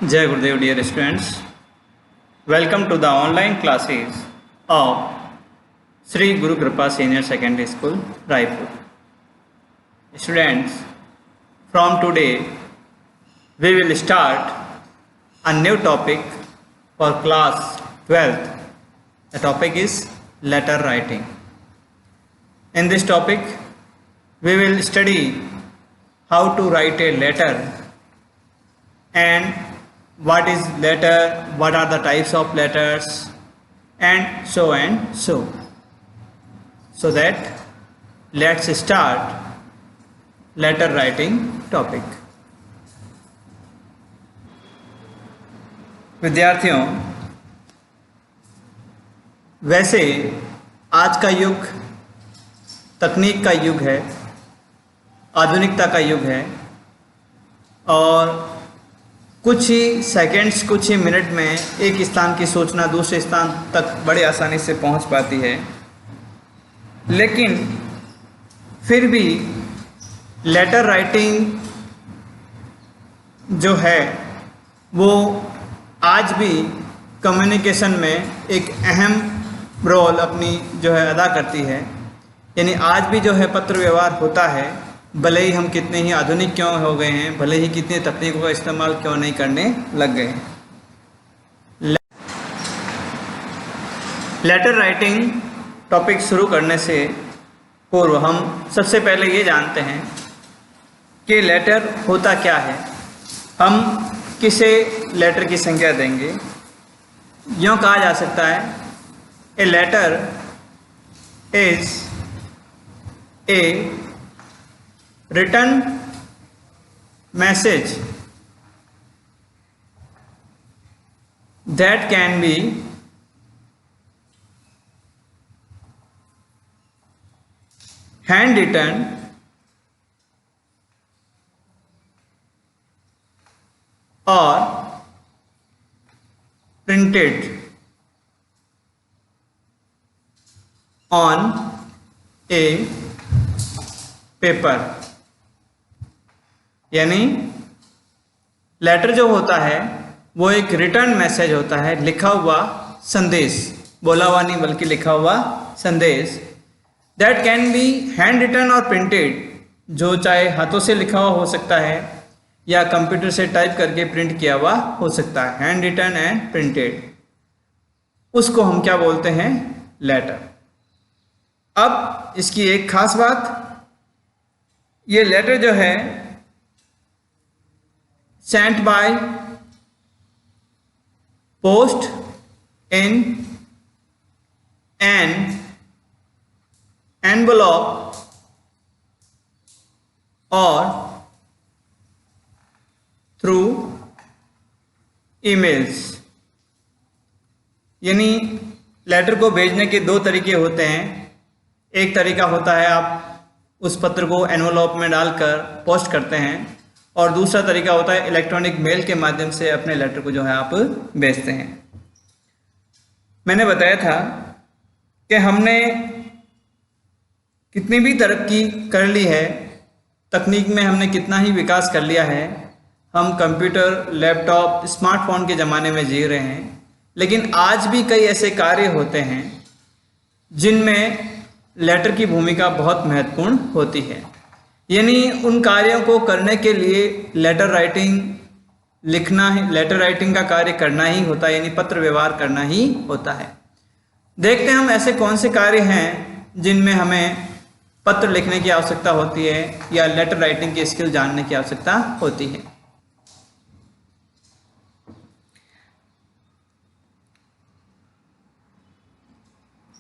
Jai Gurudev, dear students. Welcome to the online classes of Sri Guru Kripa Senior Secondary School, Raipur. Students, from today we will start a new topic for class 12th. The topic is letter writing. In this topic, we will study how to write a letter and what is letter, what are the types of letters, and so and so. So that let's start letter writing topic. विद्यार्थियों, वैसे आज का युग तकनीक का युग है, आधुनिकता का युग है और कुछ ही सेकंड्स, कुछ ही मिनट में एक स्थान की सूचना दूसरे स्थान तक बड़े आसानी से पहुंच पाती है। लेकिन फिर भी लेटर राइटिंग जो है वो आज भी कम्युनिकेशन में एक अहम रोल अपनी जो है अदा करती है। यानी आज भी जो है पत्र व्यवहार होता है, भले ही हम कितने ही आधुनिक क्यों हो गए हैं, भले ही कितनी तकनीकों का इस्तेमाल क्यों नहीं करने लग गए हैं। लेटर राइटिंग टॉपिक शुरू करने से पूर्व हम सबसे पहले ये जानते हैं कि लेटर होता क्या है। हम किसे लेटर की संख्या देंगे। यूँ कहा जा सकता है, a letter is a written message that can be handwritten or printed on a paper। यानी लेटर जो होता है वो एक रिटर्न मैसेज होता है, लिखा हुआ संदेश, बोला हुआ नहीं बल्कि लिखा हुआ संदेश। That can be hand written और प्रिंटेड, जो चाहे हाथों से लिखा हुआ हो सकता है या कंप्यूटर से टाइप करके प्रिंट किया हुआ हो सकता है। हैंड रिटन एंड प्रिंटेड, उसको हम क्या बोलते हैं? लेटर। अब इसकी एक खास बात, ये लेटर जो है sent by post in an envelope or through emails। यानी लेटर को भेजने के दो तरीके होते हैं। एक तरीका होता है आप उस पत्र को एनवलप में डालकर पोस्ट करते हैं, और दूसरा तरीका होता है इलेक्ट्रॉनिक मेल के माध्यम से अपने लेटर को जो है आप भेजते हैं। मैंने बताया था कि हमने कितनी भी तरक्की कर ली है, तकनीक में हमने कितना ही विकास कर लिया है, हम कंप्यूटर, लैपटॉप, स्मार्टफोन के ज़माने में जी रहे हैं, लेकिन आज भी कई ऐसे कार्य होते हैं जिनमें लेटर की भूमिका बहुत महत्वपूर्ण होती है। यानी उन कार्यों को करने के लिए लेटर राइटिंग लिखना है, लेटर राइटिंग का कार्य करना ही होता है, यानी पत्र व्यवहार करना ही होता है। देखते हैं हम ऐसे कौन से कार्य हैं जिनमें हमें पत्र लिखने की आवश्यकता होती है या लेटर राइटिंग की स्किल जानने की आवश्यकता होती है।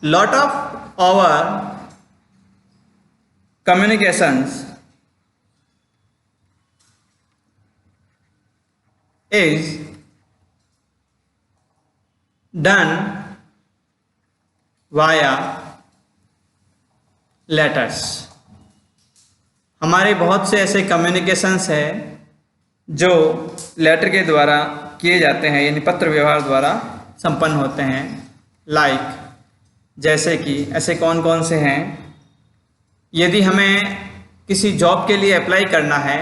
Lot of our communications is done via letters। हमारे बहुत से ऐसे कम्युनिकेशंस हैं जो लेटर के द्वारा किए जाते हैं, यानी पत्र व्यवहार द्वारा संपन्न होते हैं। लाइक जैसे कि ऐसे कौन कौन से हैं? यदि हमें किसी जॉब के लिए अप्लाई करना है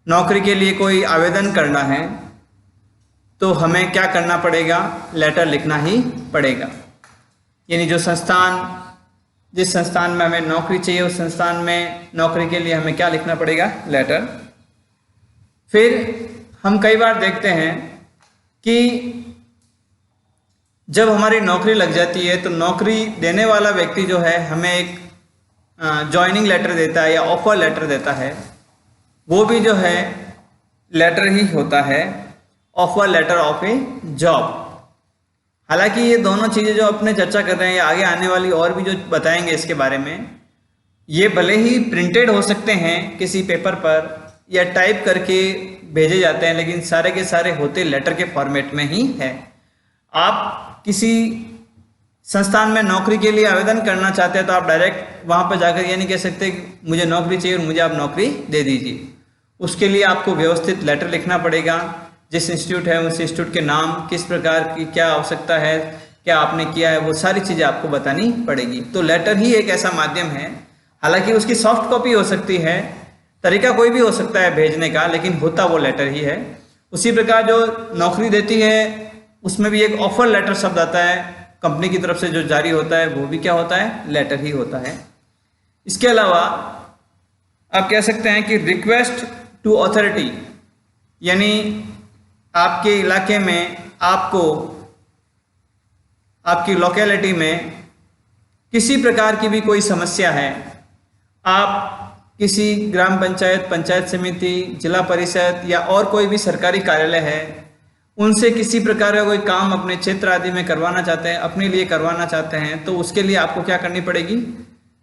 नौकरी के लिए कोई आवेदन करना है तो हमें क्या करना पड़ेगा, लेटर लिखना ही पड़ेगा। यानी जो संस्थान, जिस संस्थान में हमें नौकरी चाहिए उस संस्थान में नौकरी के लिए हमें क्या लिखना पड़ेगा, लेटर। फिर हम कई बार देखते हैं कि जब हमारी नौकरी लग जाती है तो नौकरी देने वाला व्यक्ति जो है हमें एक जॉइनिंग लेटर देता है या ऑफर लेटर देता है, वो भी जो है लेटर ही होता है, offer letter of a job. हालांकि ये दोनों चीज़ें जो अपने चर्चा कर रहे हैं या आगे आने वाली और भी जो बताएंगे इसके बारे में, ये भले ही प्रिंटेड हो सकते हैं किसी पेपर पर या टाइप करके भेजे जाते हैं, लेकिन सारे के सारे होते लेटर के फॉर्मेट में ही है। आप किसी संस्थान में नौकरी के लिए आवेदन करना चाहते हैं तो आप डायरेक्ट वहाँ पर जाकर ये नहीं कह सकते मुझे नौकरी चाहिए और मुझे आप नौकरी दे दीजिए। उसके लिए आपको व्यवस्थित लेटर लिखना पड़ेगा, जिस इंस्टीट्यूट है उस इंस्टीट्यूट के नाम, किस प्रकार की क्या आवश्यकता है, क्या आपने किया है, वो सारी चीज़ें आपको बतानी पड़ेगी। तो लेटर ही एक ऐसा माध्यम है, हालांकि उसकी सॉफ्ट कॉपी हो सकती है, तरीका कोई भी हो सकता है भेजने का, लेकिन होता वो लेटर ही है। उसी प्रकार जो नौकरी देती है उसमें भी एक ऑफर लेटर शब्द आता है, कंपनी की तरफ से जो जारी होता है वो भी क्या होता है, लेटर ही होता है। इसके अलावा आप कह सकते हैं कि रिक्वेस्ट टू अथॉरिटी, यानी आपके इलाके में, आपको आपकी लोकेलिटी में किसी प्रकार की भी कोई समस्या है, आप किसी ग्राम पंचायत, पंचायत समिति, जिला परिषद या और कोई भी सरकारी कार्यालय है, उनसे किसी प्रकार का कोई काम अपने क्षेत्र आदि में करवाना चाहते हैं, अपने लिए करवाना चाहते हैं, तो उसके लिए आपको क्या करनी पड़ेगी,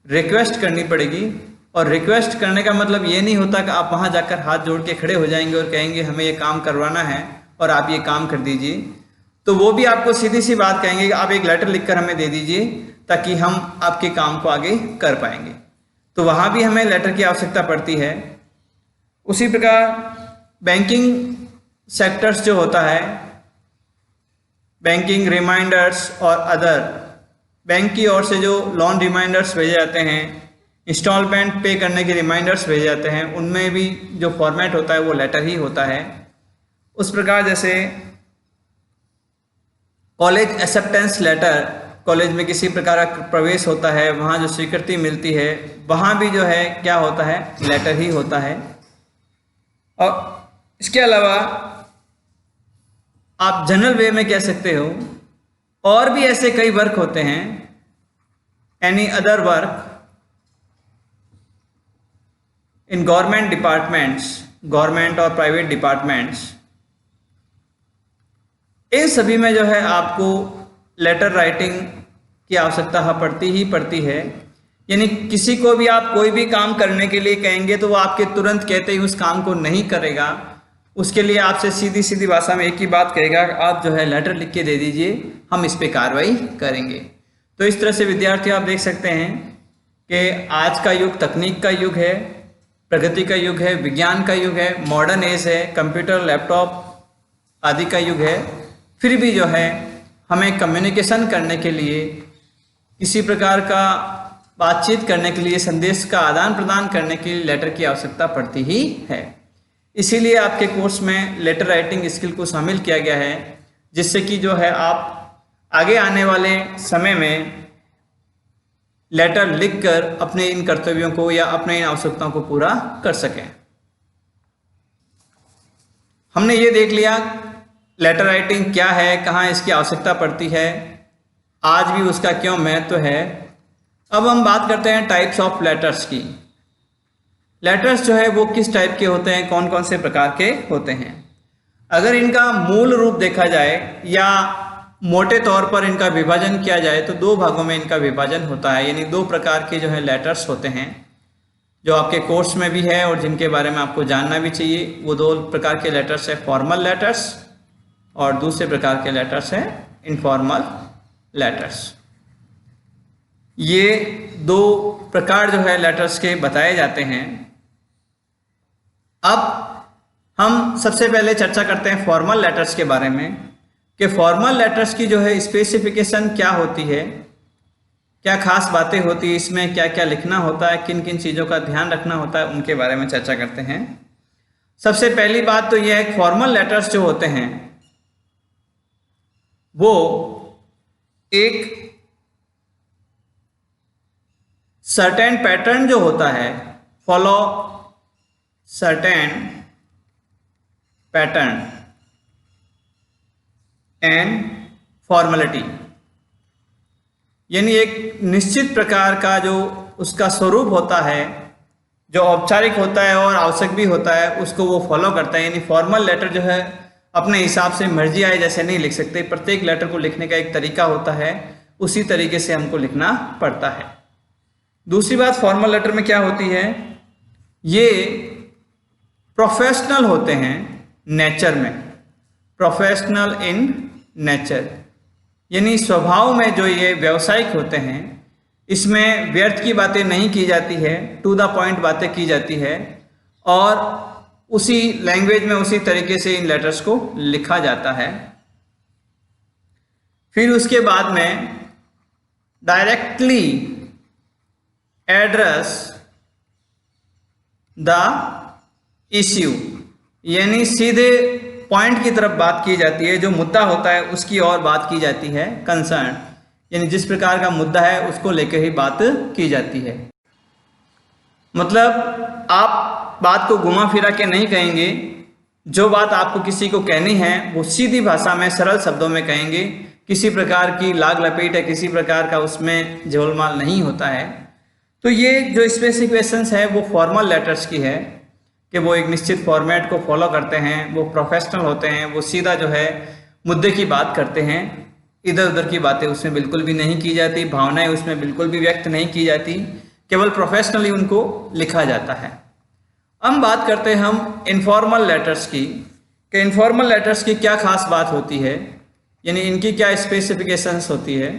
रिक्वेस्ट करनी पड़ेगी। और रिक्वेस्ट करने का मतलब ये नहीं होता कि आप वहाँ जाकर हाथ जोड़ के खड़े हो जाएंगे और कहेंगे हमें ये काम करवाना है और आप ये काम कर दीजिए। तो वो भी आपको सीधी सी बात कहेंगे कि आप एक लेटर लिखकर हमें दे दीजिए ताकि हम आपके काम को आगे कर पाएंगे। तो वहाँ भी हमें लेटर की आवश्यकता पड़ती है। उसी प्रकार बैंकिंग सेक्टर्स जो होता है, बैंकिंग रिमाइंडर्स और अदर, बैंक की ओर से जो लोन रिमाइंडर्स भेजे जाते हैं, इंस्टॉलमेंट पे करने के रिमाइंडर्स भेजे जाते हैं, उनमें भी जो फॉर्मेट होता है वो लेटर ही होता है। उस प्रकार जैसे कॉलेज एक्सेप्टेंस लेटर, कॉलेज में किसी प्रकार का प्रवेश होता है, वहाँ जो स्वीकृति मिलती है, वहाँ भी जो है क्या होता है, लेटर ही होता है। और इसके अलावा आप जनरल वे में कह सकते हो, और भी ऐसे कई वर्क होते हैं, any other work in government departments, government और प्राइवेट डिपार्टमेंट्स, इन सभी में जो है आपको लेटर राइटिंग की आवश्यकता पड़ती है। यानी किसी को भी आप कोई भी काम करने के लिए कहेंगे तो वो आपके तुरंत कहते ही उस काम को नहीं करेगा, उसके लिए आपसे सीधी सीधी भाषा में एक ही बात कहेगा, आप जो है लेटर लिख के दे दीजिए, हम इस पे कार्रवाई करेंगे। तो इस तरह से विद्यार्थी आप देख सकते हैं कि आज का युग तकनीक का युग है, प्रगति का युग है, विज्ञान का युग है, मॉडर्न एज है, कंप्यूटर, लैपटॉप आदि का युग है। फिर भी जो है हमें कम्युनिकेशन करने के लिए, किसी प्रकार का बातचीत करने के लिए, संदेश का आदान प्रदान करने के लिए लेटर की आवश्यकता पड़ती ही है। इसीलिए आपके कोर्स में लेटर राइटिंग स्किल को शामिल किया गया है, जिससे कि जो है आप आगे आने वाले समय में लेटर लिखकर अपने इन कर्तव्यों को या अपने इन आवश्यकताओं को पूरा कर सकें। हमने ये देख लिया लेटर राइटिंग क्या है, कहाँ इसकी आवश्यकता पड़ती है, आज भी उसका क्यों महत्व है। अब हम बात करते हैं टाइप्स ऑफ लेटर्स की। लेटर्स जो है वो किस टाइप के होते हैं, कौन कौन से प्रकार के होते हैं। अगर इनका मूल रूप देखा जाए या मोटे तौर पर इनका विभाजन किया जाए तो दो भागों में इनका विभाजन होता है। यानी दो प्रकार के जो है लेटर्स होते हैं, जो आपके कोर्स में भी है और जिनके बारे में आपको जानना भी चाहिए। वो दो प्रकार के लेटर्स है, फॉर्मल लेटर्स और दूसरे प्रकार के लेटर्स है इनफॉर्मल लेटर्स। ये दो प्रकार जो है लेटर्स के बताए जाते हैं। अब हम सबसे पहले चर्चा करते हैं फॉर्मल लेटर्स के बारे में कि फॉर्मल लेटर्स की जो है स्पेसिफिकेशन क्या होती है, क्या खास बातें होती है इसमें, क्या क्या लिखना होता है, किन किन चीज़ों का ध्यान रखना होता है, उनके बारे में चर्चा करते हैं। सबसे पहली बात तो यह है, फॉर्मल लेटर्स जो होते हैं वो एक सर्टेन पैटर्न जो होता है, follow certain pattern and formality, यानी एक निश्चित प्रकार का जो उसका स्वरूप होता है, जो औपचारिक होता है और आवश्यक भी होता है, उसको वो फॉलो करता है। यानी फॉर्मल लेटर जो है अपने हिसाब से मर्जी आए जैसे नहीं लिख सकते, प्रत्येक लेटर को लिखने का एक तरीका होता है, उसी तरीके से हमको लिखना पड़ता है। दूसरी बात फॉर्मल लेटर में क्या होती है, ये प्रोफेशनल होते हैं नेचर में, प्रोफेशनल इन नेचर, यानी स्वभाव में जो ये व्यावसायिक होते हैं, इसमें व्यर्थ की बातें नहीं की जाती है, टू द पॉइंट बातें की जाती है और उसी लैंग्वेज में उसी तरीके से इन लेटर्स को लिखा जाता है। फिर उसके बाद में डायरेक्टली एड्रेस द इश्यू, यानी सीधे पॉइंट की तरफ बात की जाती है, जो मुद्दा होता है उसकी और बात की जाती है। कंसर्न, यानी जिस प्रकार का मुद्दा है उसको लेकर ही बात की जाती है। मतलब आप बात को घुमा फिरा के नहीं कहेंगे, जो बात आपको किसी को कहनी है वो सीधी भाषा में सरल शब्दों में कहेंगे, किसी प्रकार की लाग लपेट है, किसी प्रकार का उसमें झोलमाल नहीं होता है। तो ये जो स्पेसिफिकेशंस है वो फॉर्मल लेटर्स की है कि वो एक निश्चित फॉर्मेट को फॉलो करते हैं, वो प्रोफेशनल होते हैं, वो सीधा जो है मुद्दे की बात करते हैं, इधर उधर की बातें उसमें बिल्कुल भी नहीं की जाती, भावनाएं उसमें बिल्कुल भी व्यक्त नहीं की जाती, केवल प्रोफेशनली उनको लिखा जाता है। अब बात करते हैं हम इनफॉर्मल लेटर्स की, कि इनफॉर्मल लेटर्स की क्या खास बात होती है, यानी इनकी क्या स्पेसिफिकेशंस होती है,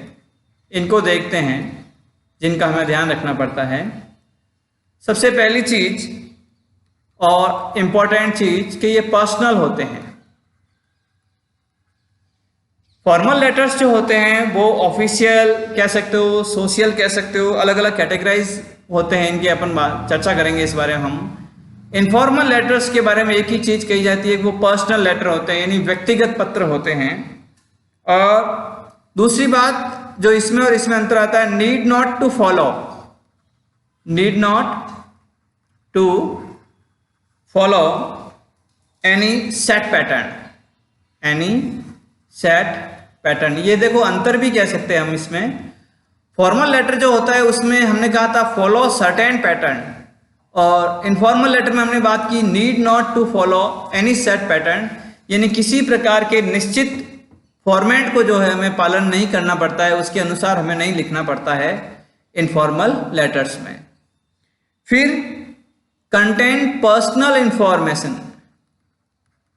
इनको देखते हैं जिनका हमें ध्यान रखना पड़ता है। सबसे पहली चीज और इम्पोर्टेंट चीज कि ये पर्सनल होते हैं। फॉर्मल लेटर्स जो होते हैं वो ऑफिशियल कह सकते हो, सोशल कह सकते हो, अलग अलग कैटेगराइज होते हैं इनकी, अपन चर्चा करेंगे इस बारे में हम। इनफॉर्मल लेटर्स के बारे में एक ही चीज कही जाती है कि वो पर्सनल लेटर होते हैं, यानी व्यक्तिगत पत्र होते हैं। और दूसरी बात जो इसमें और इसमें अंतर आता है, need not to follow, need not to follow any set pattern, any set pattern. ये देखो अंतर भी कह सकते हैं हम इसमें। फॉर्मल लेटर जो होता है उसमें हमने कहा था फॉलो सर्टेन पैटर्न, और इनफॉर्मल लेटर में हमने बात की need not to follow any set pattern, यानी किसी प्रकार के निश्चित फॉर्मेट को जो है हमें पालन नहीं करना पड़ता है, उसके अनुसार हमें नहीं लिखना पड़ता है इनफॉर्मल लेटर्स में। फिर कंटेंट पर्सनल इंफॉर्मेशन,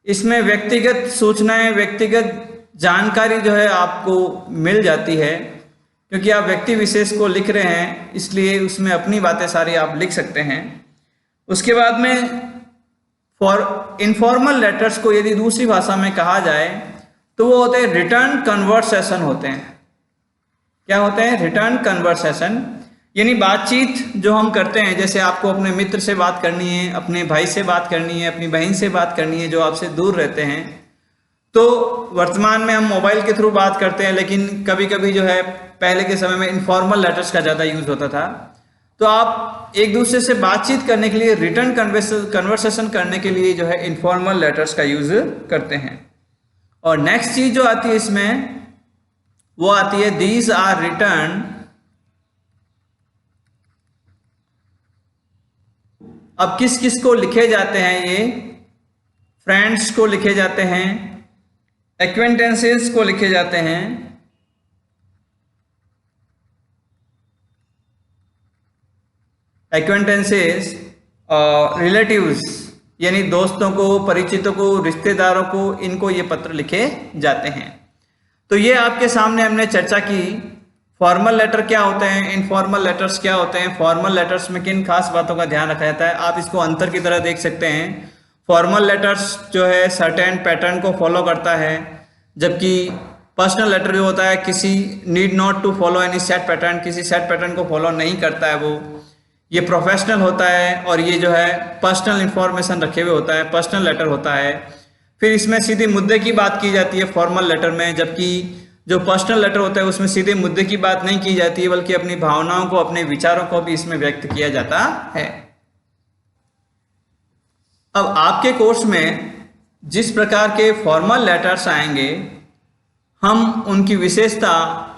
इसमें व्यक्तिगत सूचनाएं, व्यक्तिगत जानकारी जो है आपको मिल जाती है, क्योंकि आप व्यक्ति विशेष को लिख रहे हैं, इसलिए उसमें अपनी बातें सारी आप लिख सकते हैं। उसके बाद में फॉर इनफॉर्मल लेटर्स को यदि दूसरी भाषा में कहा जाए तो वो होते हैं रिटर्न कन्वर्सेशन होते हैं। क्या होते हैं? रिटर्न कन्वर्सेशन, यानी बातचीत जो हम करते हैं, जैसे आपको अपने मित्र से बात करनी है, अपने भाई से बात करनी है, अपनी बहन से बात करनी है जो आपसे दूर रहते हैं, तो वर्तमान में हम मोबाइल के थ्रू बात करते हैं, लेकिन कभी कभी जो है पहले के समय में इनफॉर्मल लेटर्स का ज़्यादा यूज होता था। तो आप एक दूसरे से बातचीत करने के लिए, रिटर्न कन्वर्सेशन करने के लिए जो है इनफॉर्मल लेटर्स का यूज करते हैं। और नेक्स्ट चीज जो आती है इसमें वो आती है दीज आर रिटर्न, अब किस किस को लिखे जाते हैं ये? फ्रेंड्स को लिखे जाते हैं, एक्वेंटेंसेस को लिखे जाते हैं, एक्वेंटेंसेस और रिलेटिव्स, यानी दोस्तों को, परिचितों को, रिश्तेदारों को, इनको ये पत्र लिखे जाते हैं। तो ये आपके सामने हमने चर्चा की फॉर्मल लेटर क्या होते हैं, इनफॉर्मल लेटर्स क्या होते हैं, फॉर्मल लेटर्स में किन खास बातों का ध्यान रखा जाता है। आप इसको अंतर की तरह देख सकते हैं। फॉर्मल लेटर्स जो है सर्टेन पैटर्न को फॉलो करता है, जबकि पर्सनल लेटर जो होता है किसी need not to follow any set pattern, किसी सेट पैटर्न को फॉलो नहीं करता है वो। ये प्रोफेशनल होता है और ये जो है पर्सनल इंफॉर्मेशन रखे हुए होता है, पर्सनल लेटर होता है। फिर इसमें सीधे मुद्दे की बात की जाती है फॉर्मल लेटर में, जबकि जो पर्सनल लेटर होता है उसमें सीधे मुद्दे की बात नहीं की जाती है, बल्कि अपनी भावनाओं को, अपने विचारों को भी इसमें व्यक्त किया जाता है। अब आपके कोर्स में जिस प्रकार के फॉर्मल लेटर्स आएंगे, हम उनकी विशेषता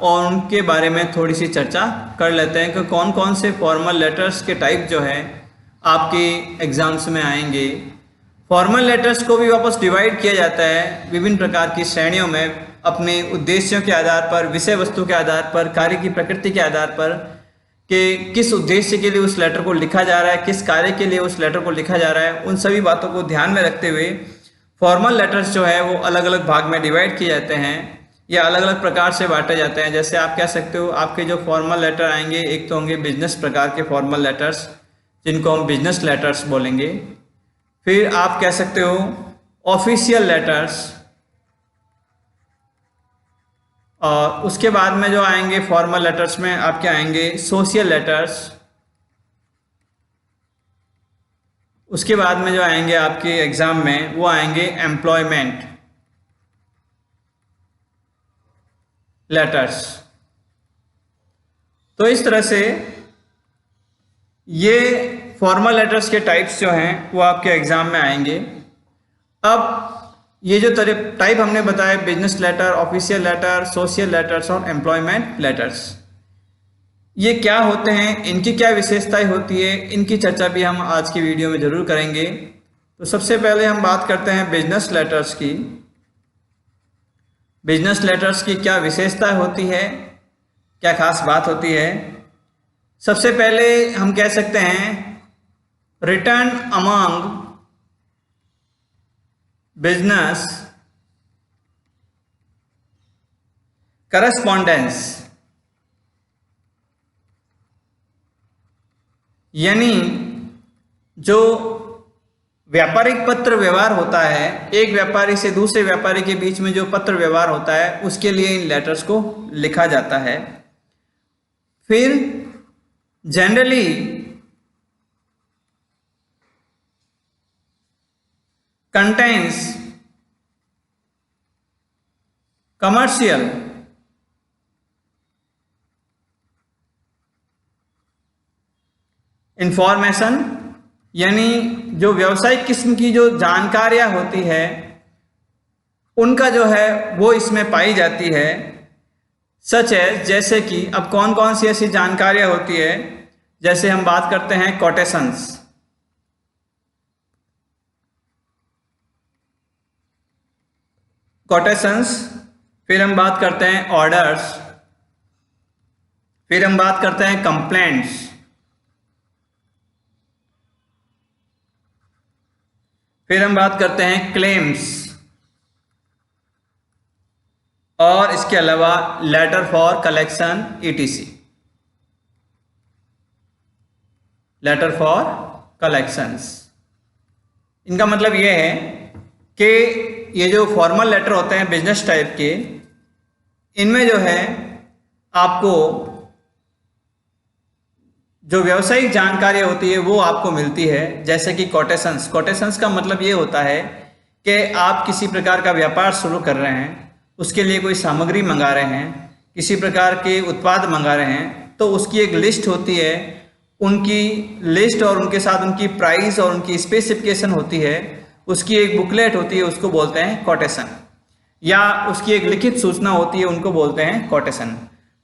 और उनके बारे में थोड़ी सी चर्चा कर लेते हैं कि कौन कौन से फॉर्मल लेटर्स के टाइप जो है आपके एग्जाम्स में आएंगे। फॉर्मल लेटर्स को भी वापस डिवाइड किया जाता है विभिन्न प्रकार की श्रेणियों में, अपने उद्देश्यों के आधार पर, विषय वस्तु के आधार पर, कार्य की प्रकृति के आधार पर, कि किस उद्देश्य के लिए उस लेटर को लिखा जा रहा है, किस कार्य के लिए उस लेटर को लिखा जा रहा है। उन सभी बातों को ध्यान में रखते हुए फॉर्मल लेटर्स जो है वो अलग अलग भाग में डिवाइड किए जाते हैं या अलग अलग प्रकार से बांटे जाते हैं। जैसे आप कह सकते हो, आपके जो फॉर्मल लेटर आएंगे, एक तो होंगे बिजनेस प्रकार के फॉर्मल लेटर्स जिनको हम बिजनेस लेटर्स बोलेंगे। फिर आप कह सकते हो ऑफिशियल लेटर्स, और उसके बाद में जो आएंगे फॉर्मल लेटर्स में आपके आएंगे सोशल लेटर्स। उसके बाद में जो आएंगे आपके एग्जाम में वो आएंगे एम्प्लॉयमेंट लेटर्स। तो इस तरह से ये फॉर्मल लेटर्स के टाइप्स जो हैं वो आपके एग्जाम में आएंगे। अब ये जो टाइप हमने बताया, business letter, official letter, social letters और एम्प्लॉयमेंट लेटर्स, ये क्या होते हैं, इनकी क्या विशेषताएं होती है, इनकी चर्चा भी हम आज की वीडियो में जरूर करेंगे। तो सबसे पहले हम बात करते हैं बिजनेस लेटर्स की। बिजनेस लेटर्स की क्या विशेषता होती है, क्या खास बात होती है। सबसे पहले हम कह सकते हैं रिटर्न अमंग बिजनेस करस्पॉन्डेंस, यानी जो व्यापारिक पत्र व्यवहार होता है, एक व्यापारी से दूसरे व्यापारी के बीच में जो पत्र व्यवहार होता है, उसके लिए इन लेटर्स को लिखा जाता है। फिर जनरली कंटेन्स कमर्शियल इंफॉर्मेशन, यानी जो व्यावसायिक किस्म की जो जानकारियां होती है उनका जो है वो इसमें पाई जाती है। सच है, जैसे कि अब कौन कौन सी ऐसी जानकारियां होती है, जैसे हम बात करते हैं कोटेशंस, फिर हम बात करते हैं ऑर्डर्स, फिर हम बात करते हैं कंप्लेंट्स, फिर हम बात करते हैं क्लेम्स, और इसके अलावा letter for collection ETC, letter for collections. इनका मतलब यह है कि ये जो फॉर्मल लेटर होते हैं बिजनेस टाइप के, इनमें जो है आपको जो व्यावसायिक जानकारी होती है वो आपको मिलती है। जैसे कि कोटेशंस का मतलब ये होता है कि आप किसी प्रकार का व्यापार शुरू कर रहे हैं, उसके लिए कोई सामग्री मंगा रहे हैं, किसी प्रकार के उत्पाद मंगा रहे हैं, तो उसकी एक लिस्ट होती है, उनकी लिस्ट और उनके साथ उनकी प्राइस और उनकी स्पेसिफिकेशन होती है, उसकी एक बुकलेट होती है, उसको बोलते हैं कोटेशन, या उसकी एक लिखित सूचना होती है, उनको बोलते हैं कोटेशन।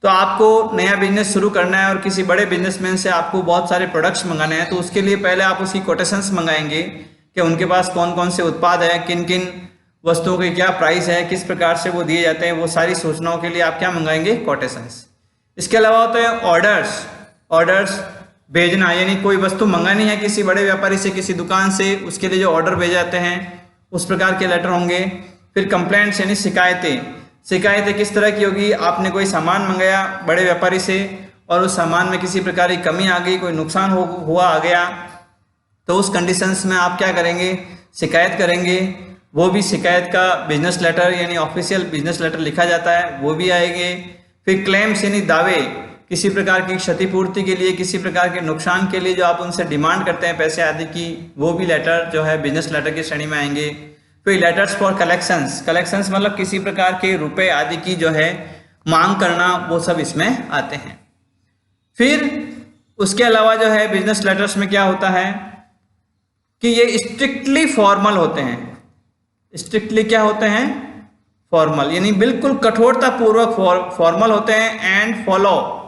तो आपको नया बिजनेस शुरू करना है और किसी बड़े बिजनेसमैन से आपको बहुत सारे प्रोडक्ट्स मंगाने हैं, तो उसके लिए पहले आप उसकी कोटेशंस मंगाएंगे कि उनके पास कौन कौन से उत्पाद है, किन किन वस्तुओं की क्या प्राइस है, किस प्रकार से वो दिए जाते हैं, वो सारी सूचनाओं के लिए आप क्या मंगाएंगे, कोटेशंस। इसके अलावा होते हैं ऑर्डर्स भेजना, यानी कोई वस्तु मंगानी है किसी बड़े व्यापारी से, किसी दुकान से, उसके लिए जो ऑर्डर भेजे जाते हैं उस प्रकार के लेटर होंगे। फिर कंप्लेंट्स यानी शिकायतें किस तरह की होगी, आपने कोई सामान मंगाया बड़े व्यापारी से और उस सामान में किसी प्रकार की कमी आ गई, कोई नुकसान हुआ आ गया, तो उस कंडीशंस में आप क्या करेंगे, शिकायत करेंगे। वो भी शिकायत का बिजनेस लेटर यानी ऑफिशियल बिजनेस लेटर लिखा जाता है, वो भी आएंगे। फिर क्लेम्स यानी दावे, किसी प्रकार की क्षतिपूर्ति के लिए, किसी प्रकार के नुकसान के लिए जो आप उनसे डिमांड करते हैं पैसे आदि की, वो भी लेटर जो है बिजनेस लेटर की श्रेणी में आएंगे। फिर लेटर्स फॉर कलेक्शंस, कलेक्शंस मतलब किसी प्रकार के रुपए आदि की जो है मांग करना, वो सब इसमें आते हैं। फिर उसके अलावा जो है बिजनेस लेटर्स में क्या होता है कि ये स्ट्रिक्टली फॉर्मल होते हैं। स्ट्रिक्टली क्या होते हैं? फॉर्मल, यानी बिल्कुल कठोरता पूर्वक फॉर्मल होते हैं। एंड फॉलो,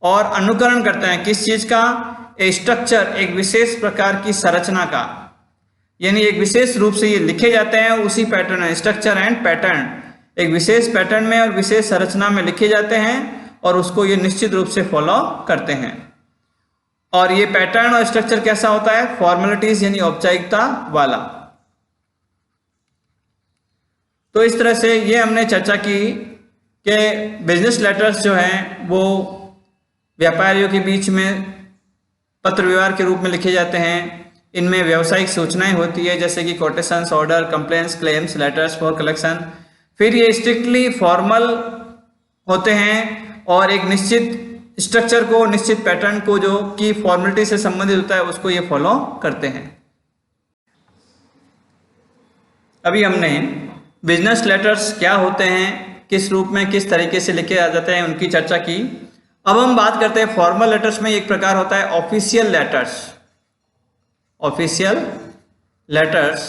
और अनुकरण करते हैं किस चीज का? ए स्ट्रक्चर, एक विशेष प्रकार की संरचना का, यानी एक विशेष रूप से ये लिखे जाते हैं उसी पैटर्न में। स्ट्रक्चर एंड पैटर्न, एक विशेष पैटर्न में और विशेष संरचना में लिखे जाते हैं और उसको ये निश्चित रूप से फॉलो करते हैं। और ये पैटर्न और स्ट्रक्चर कैसा होता है? फॉर्मेलिटीज यानी औपचारिकता वाला। तो इस तरह से ये हमने चर्चा की कि बिजनेस लेटर्स जो हैं वो व्यापारियों के बीच में पत्र व्यवहार के रूप में लिखे जाते हैं। इनमें व्यावसायिक सूचनाएं होती है जैसे कि quotations, order, complaints, claims, letters for collection. फिर ये स्ट्रिक्टली फॉर्मल होते हैं और एक निश्चित स्ट्रक्चर को, निश्चित पैटर्न को जो कि फॉर्मेलिटी से संबंधित होता है उसको ये फॉलो करते हैं। अभी हमने बिजनेस लेटर्स क्या होते हैं, किस रूप में, किस तरीके से लिखे जाते हैं, उनकी चर्चा की। अब हम बात करते हैं फॉर्मल लेटर्स में। एक प्रकार होता है ऑफिशियल लेटर्स। ऑफिशियल लेटर्स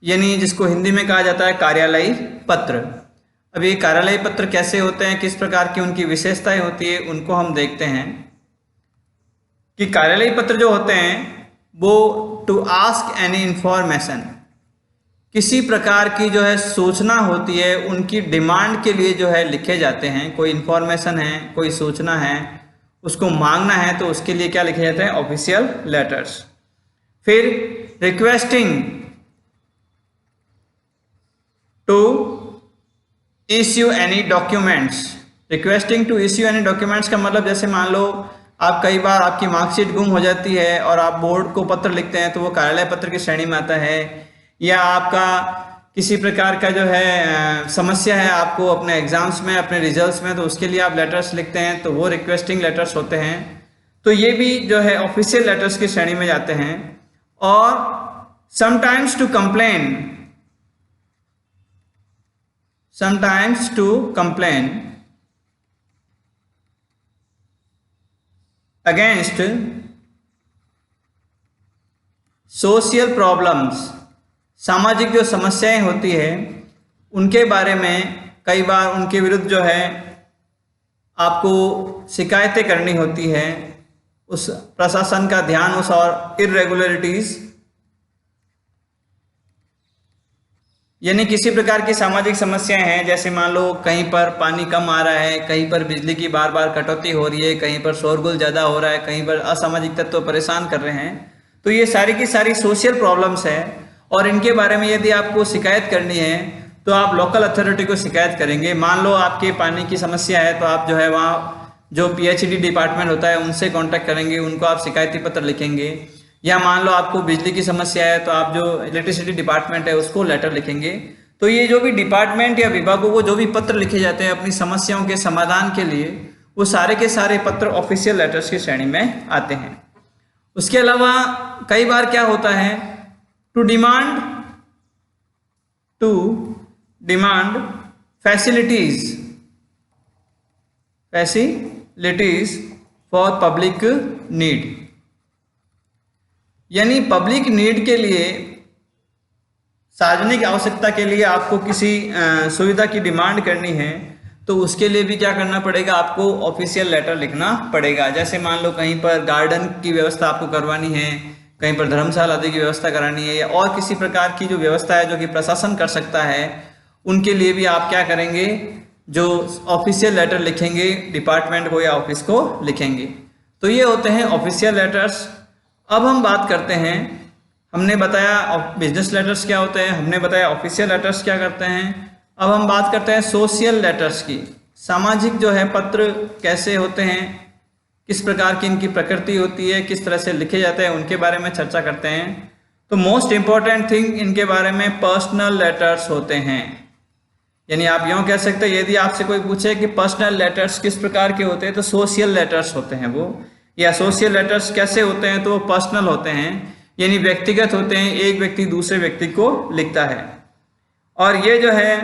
यानी जिसको हिंदी में कहा जाता है कार्यालयी पत्र। अब ये कार्यालयी पत्र कैसे होते हैं, किस प्रकार की उनकी विशेषताएं होती है, उनको हम देखते हैं कि कार्यालयी पत्र जो होते हैं वो टू आस्क एनी इंफॉर्मेशन, किसी प्रकार की जो है सूचना होती है उनकी डिमांड के लिए जो है लिखे जाते हैं। कोई इंफॉर्मेशन है, कोई सूचना है, उसको मांगना है तो उसके लिए क्या लिखे जाते हैं? Official letters. फिर requesting to issue any documents. Requesting to issue any documents का मतलब जैसे मान लो आप कई बार आपकी मार्कशीट गुम हो जाती है और आप बोर्ड को पत्र लिखते हैं तो वो कार्यालय पत्र की श्रेणी में आता है। या आपका किसी प्रकार का जो है समस्या है आपको अपने एग्जाम्स में, अपने रिजल्ट्स में, तो उसके लिए आप लेटर्स लिखते हैं तो वो रिक्वेस्टिंग लेटर्स होते हैं। तो ये भी जो है ऑफिशियल लेटर्स की श्रेणी में जाते हैं। और sometimes to complain against social problems, सामाजिक जो समस्याएं होती है उनके बारे में कई बार उनके विरुद्ध जो है आपको शिकायतें करनी होती है, उस प्रशासन का ध्यान उस और इर्रेगुलरिटीज, यानी किसी प्रकार की सामाजिक समस्याएं हैं जैसे मान लो कहीं पर पानी कम आ रहा है, कहीं पर बिजली की बार बार कटौती हो रही है, कहीं पर शोरगुल ज़्यादा हो रहा है, कहीं पर असामाजिक तत्व परेशान कर रहे हैं। तो ये सारी की सारी सोशल प्रॉब्लम्स है और इनके बारे में यदि आपको शिकायत करनी है तो आप लोकल अथॉरिटी को शिकायत करेंगे। मान लो आपके पानी की समस्या है तो आप जो है वहाँ जो पीएचईडी डिपार्टमेंट होता है उनसे कांटेक्ट करेंगे, उनको आप शिकायती पत्र लिखेंगे। या मान लो आपको बिजली की समस्या है तो आप जो इलेक्ट्रिसिटी डिपार्टमेंट है उसको लेटर लिखेंगे। तो ये जो भी डिपार्टमेंट या विभागों को जो भी पत्र लिखे जाते हैं अपनी समस्याओं के समाधान के लिए, वो सारे के सारे पत्र ऑफिशियल लेटर्स की श्रेणी में आते हैं। उसके अलावा कई बार क्या होता है, to demand facilities for public need, यानी पब्लिक नीड के लिए, सार्वजनिक आवश्यकता के लिए आपको किसी सुविधा की डिमांड करनी है तो उसके लिए भी क्या करना पड़ेगा, आपको ऑफिशियल लेटर लिखना पड़ेगा। जैसे मान लो कहीं पर गार्डन की व्यवस्था आपको करवानी है, कहीं पर धर्मशाला आदि की व्यवस्था करानी है, या और किसी प्रकार की जो व्यवस्था है जो कि प्रशासन कर सकता है, उनके लिए भी आप क्या करेंगे, जो ऑफिशियल लेटर लिखेंगे, डिपार्टमेंट को या ऑफिस को लिखेंगे। तो ये होते हैं ऑफिशियल लेटर्स। अब हम बात करते हैं, हमने बताया बिजनेस लेटर्स क्या होते हैं, हमने बताया ऑफिशियल लेटर्स क्या करते हैं। अब हम बात करते हैं सोशल लेटर्स की। सामाजिक जो है पत्र कैसे होते हैं, किस प्रकार की इनकी प्रकृति होती है, किस तरह से लिखे जाते हैं, उनके बारे में चर्चा करते हैं। तो मोस्ट इम्पॉर्टेंट थिंग इनके बारे में पर्सनल लेटर्स होते हैं, यानी आप यूँ कह सकते हैं, यदि आपसे कोई पूछे कि पर्सनल लेटर्स किस प्रकार के होते हैं तो सोशल लेटर्स होते हैं वो, या सोशल लेटर्स कैसे होते हैं तो वो पर्सनल होते हैं, यानी व्यक्तिगत होते हैं, एक व्यक्ति दूसरे व्यक्ति को लिखता है। और ये जो है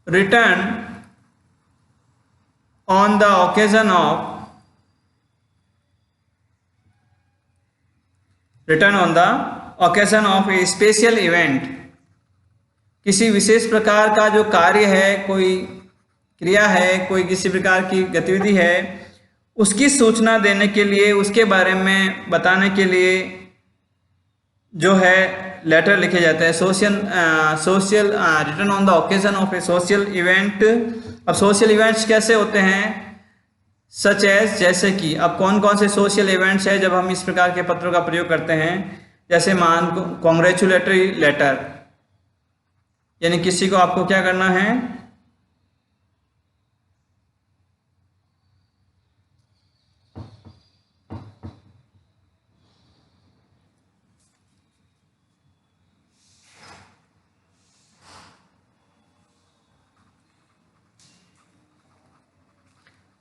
return on the occasion of A special event, किसी विशेष प्रकार का जो कार्य है, कोई क्रिया है, कोई किसी प्रकार की गतिविधि है, उसकी सूचना देने के लिए, उसके बारे में बताने के लिए जो है लेटर लिखे जाते हैं। Social return on the occasion of A social event. अब सोशल इवेंट्स कैसे होते हैं, सच एज, जैसे कि अब कौन कौन से सोशल इवेंट्स है जब हम इस प्रकार के पत्रों का प्रयोग करते हैं, जैसे मान कॉन्ग्रेचुलेटरी लेटर, यानी किसी को आपको क्या करना है,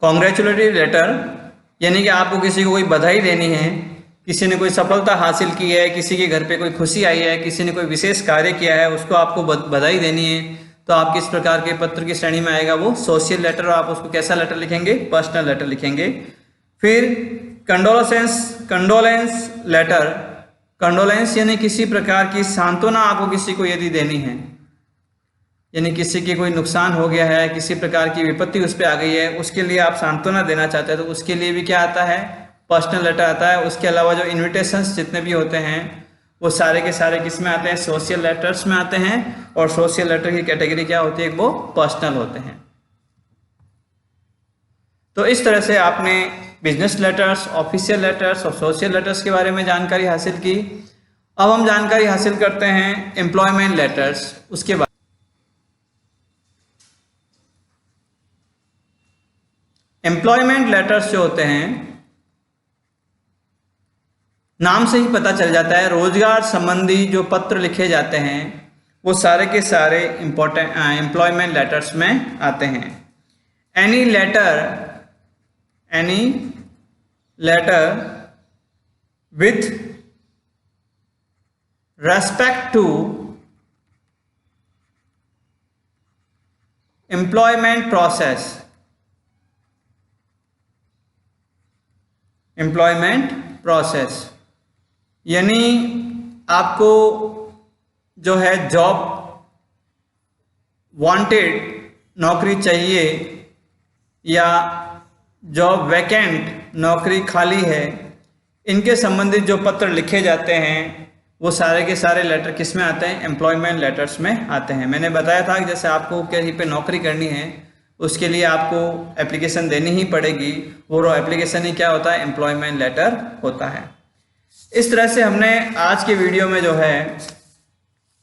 कॉन्ग्रेचुलेटरी लेटर, यानी कि आपको किसी को कोई बधाई देनी है, किसी ने कोई सफलता हासिल की है, किसी के घर पे कोई खुशी आई है, किसी ने कोई विशेष कार्य किया है, उसको आपको बधाई देनी है, तो आप किस प्रकार के पत्र की श्रेणी में आएगा, वो सोशल लेटर। आप उसको कैसा लेटर लिखेंगे, पर्सनल लेटर लिखेंगे। फिर कंडोलेंस लेटर, कंडोलेंस यानी किसी प्रकार की सांत्वना आपको किसी को यदि देनी है, यानी किसी के कोई नुकसान हो गया है, किसी प्रकार की विपत्ति उस पर आ गई है, उसके लिए आप सांत्वना देना चाहते हैं, तो उसके लिए भी क्या आता है, पर्सनल लेटर आता है। उसके अलावा जो इन्विटेशंस जितने भी होते हैं वो सारे के सारे किस में आते हैं, सोशल लेटर्स में आते हैं। और सोशल लेटर की कैटेगरी क्या होती है, वो पर्सनल होते हैं। तो इस तरह से आपने बिजनेस लेटर्स, ऑफिशियल लेटर्स और सोशल लेटर्स के बारे में जानकारी हासिल की। अब हम जानकारी हासिल करते हैं एम्प्लॉयमेंट लेटर्स, उसके बाद एम्प्लॉयमेंट लेटर्स जो होते हैं, नाम से ही पता चल जाता है, रोजगार संबंधी जो पत्र लिखे जाते हैं वो सारे के सारे एम्प्लॉयमेंट लेटर्स में आते हैं। Any letter with respect to employment process, यानी आपको जो है जॉब वांटेड, नौकरी चाहिए, या जॉब वैकेंट, नौकरी खाली है, इनके संबंधित जो पत्र लिखे जाते हैं वो सारे के सारे लेटर किस में आते हैं, एम्प्लॉयमेंट लेटर्स में आते हैं। मैंने बताया था कि जैसे आपको कहीं पे नौकरी करनी है, उसके लिए आपको एप्लीकेशन देनी ही पड़ेगी, वो एप्लीकेशन ही क्या होता है, एम्प्लॉयमेंट लेटर होता है। इस तरह से हमने आज के वीडियो में जो है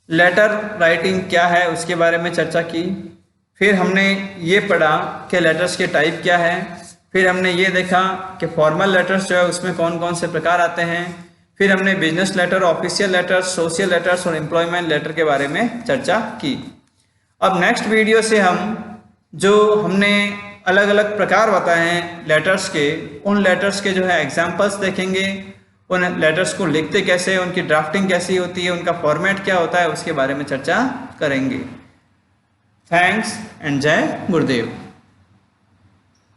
लेटर राइटिंग क्या है उसके बारे में चर्चा की। फिर हमने ये पढ़ा कि लेटर्स के टाइप क्या है। फिर हमने ये देखा कि फॉर्मल लेटर्स जो है उसमें कौन कौन से प्रकार आते हैं। फिर हमने business letter, official letters, social letters और एम्प्लॉयमेंट लेटर के बारे में चर्चा की। अब नेक्स्ट वीडियो से हम जो हमने अलग अलग प्रकार बताए हैं लेटर्स के, उन लेटर्स के जो है एग्जाम्पल्स देखेंगे, उन लेटर्स को लिखते कैसे, उनकी ड्राफ्टिंग कैसी होती है, उनका फॉर्मेट क्या होता है, उसके बारे में चर्चा करेंगे। थैंक्स एंड जय गुरुदेव।